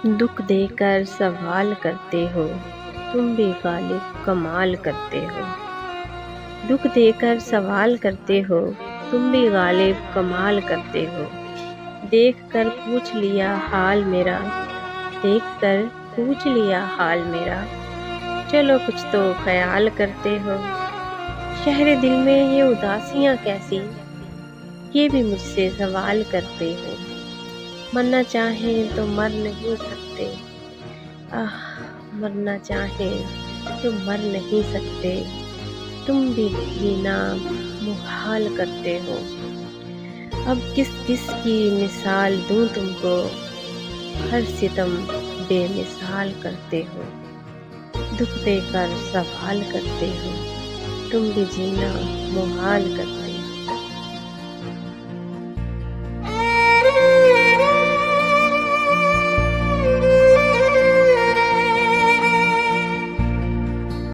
दुख देकर सवाल करते हो, तुम भी गालिब कमाल करते हो। दुख देकर सवाल करते हो, तुम भी गालिब कमाल करते हो। देख कर पूछ लिया हाल मेरा, देख कर पूछ लिया हाल मेरा। चलो कुछ तो ख्याल करते हो। शहरे दिल में ये उदासियां कैसी, ये भी मुझसे सवाल करते हो। मरना चाहें तो मर नहीं सकते, आह मरना चाहें तो मर नहीं सकते। तुम भी जीना मुहाल करते हो। अब किस किस की मिसाल दूं तुमको, हर सितम बेमिसाल करते हो। दुख देकर सवाल करते हो, तुम भी जीना मुहाल करते हो।